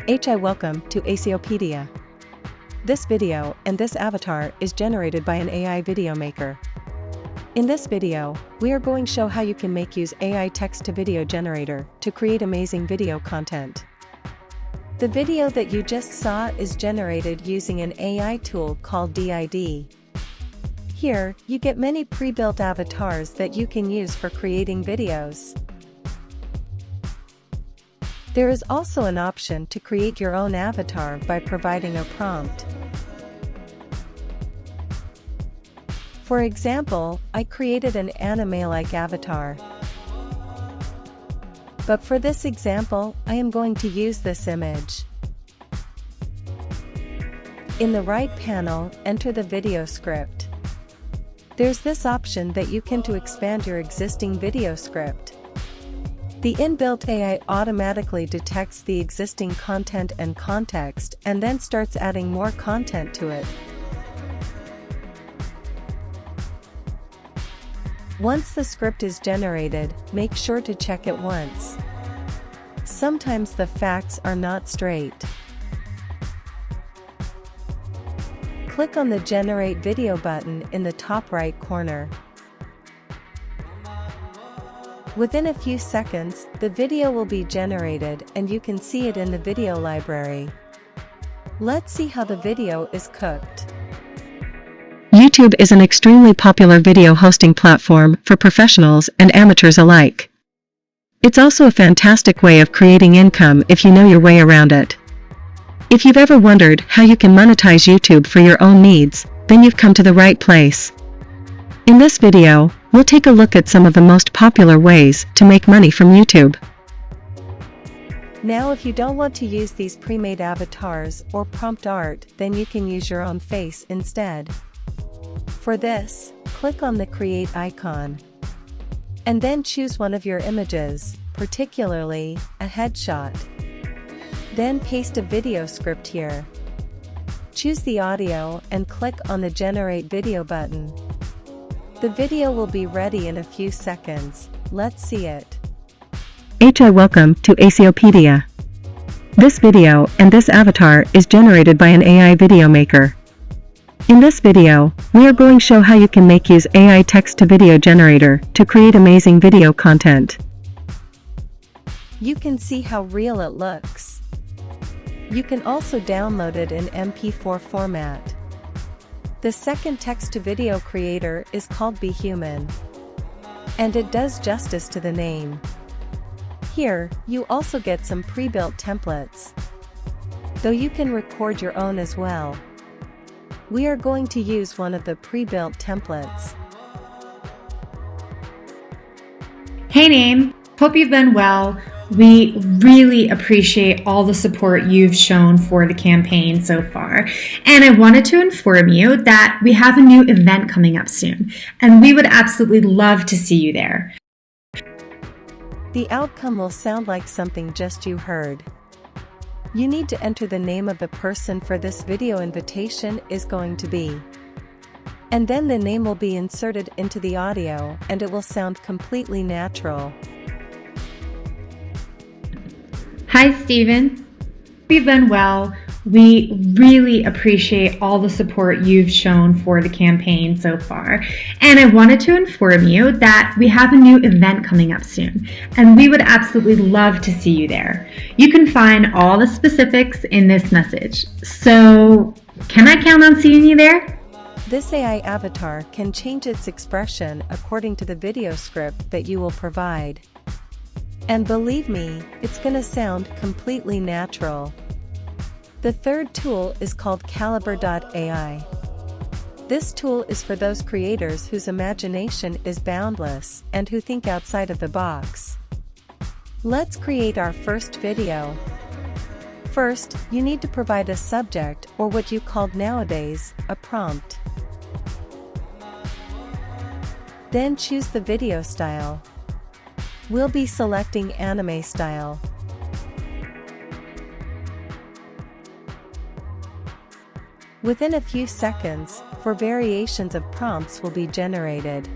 Hi, welcome to Aciopedia. This video and this avatar is generated by an AI video maker. In this video, we are going to show how you can use AI text-to-video generator to create amazing video content. The video that you just saw is generated using an AI tool called DID. Here, you get many pre-built avatars that you can use for creating videos. There is also an option to create your own avatar by providing a prompt. For example, I created an anime-like avatar. But for this example, I am going to use this image. In the right panel, enter the video script. There's this option that you can to expand your existing video script. The inbuilt AI automatically detects the existing content and context and then starts adding more content to it. Once the script is generated, make sure to check it once. Sometimes the facts are not straight. Click on the Generate Video button in the top right corner. Within a few seconds, the video will be generated and you can see it in the video library. Let's see how the video is cooked. YouTube is an extremely popular video hosting platform for professionals and amateurs alike. It's also a fantastic way of creating income if you know your way around it. If you've ever wondered how you can monetize YouTube for your own needs, then you've come to the right place. In this video, we'll take a look at some of the most popular ways to make money from YouTube. Now if you don't want to use these pre-made avatars or prompt art, then you can use your own face instead. For this, click on the Create icon. And then choose one of your images, particularly a headshot. Then paste a video script here. Choose the audio and click on the Generate Video button. The video will be ready in a few seconds. Let's see it. Hi, welcome to Aciopedia. This video and this avatar is generated by an AI video maker. In this video, we are going to show how you can use AI text-to-video generator to create amazing video content. You can see how real it looks. You can also download it in MP4 format. The second text-to-video creator is called Be Human. And it does justice to the name. Here, you also get some pre-built templates. Though you can record your own as well. We are going to use one of the pre-built templates. Hey Name, hope you've been well. We really appreciate all the support you've shown for the campaign so far. And I wanted to inform you that we have a new event coming up soon, and we would absolutely love to see you there. The outcome will sound like something just you heard. You need to enter the name of the person for this video invitation is going to be. And then the name will be inserted into the audio and it will sound completely natural. Hi Steven, we've been well. We really appreciate all the support you've shown for the campaign so far. And I wanted to inform you that we have a new event coming up soon, and we would absolutely love to see you there. You can find all the specifics in this message. So, can I count on seeing you there? This AI avatar can change its expression according to the video script that you will provide. And believe me, it's gonna sound completely natural. The third tool is called Caliberai. This tool is for those creators whose imagination is boundless and who think outside of the box. Let's create our first video. First, you need to provide a subject, or what you called nowadays, a prompt. Then choose the video style. We'll be selecting anime style. Within a few seconds, four variations of prompts will be generated.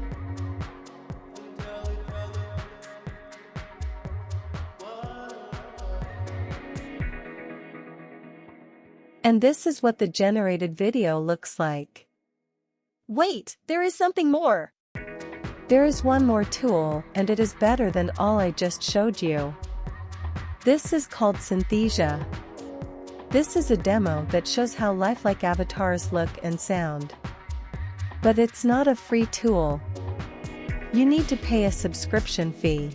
And this is what the generated video looks like. Wait, there is something more. There is one more tool, and it is better than all I just showed you. This is called Synthesia. This is a demo that shows how lifelike avatars look and sound. But it's not a free tool. You need to pay a subscription fee.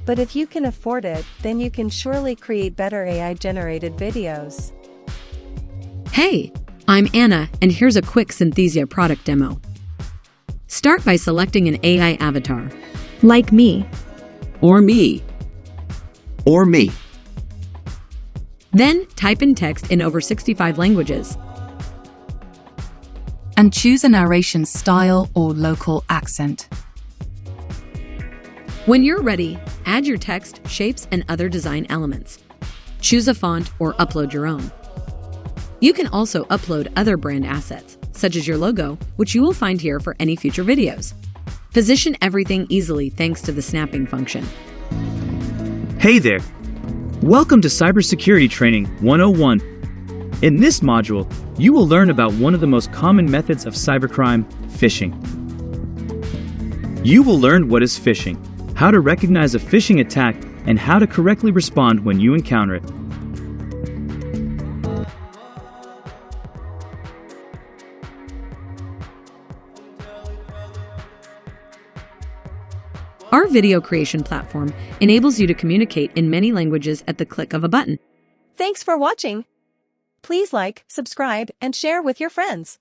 But if you can afford it, then you can surely create better AI-generated videos. Hey, I'm Anna, and here's a quick Synthesia product demo. Start by selecting an AI avatar. Like me. Or me. Or me. Then type in text in over 65 languages. And choose a narration style or local accent. When you're ready, add your text, shapes, and other design elements. Choose a font or upload your own. You can also upload other brand assets, such as your logo, which you will find here for any future videos. Position everything easily thanks to the snapping function. Hey there! Welcome to Cybersecurity Training 101. In this module, you will learn about one of the most common methods of cybercrime, phishing. You will learn what is phishing, how to recognize a phishing attack, and how to correctly respond when you encounter it. Our video creation platform enables you to communicate in many languages at the click of a button. Thanks for watching. Please like, subscribe, and share with your friends.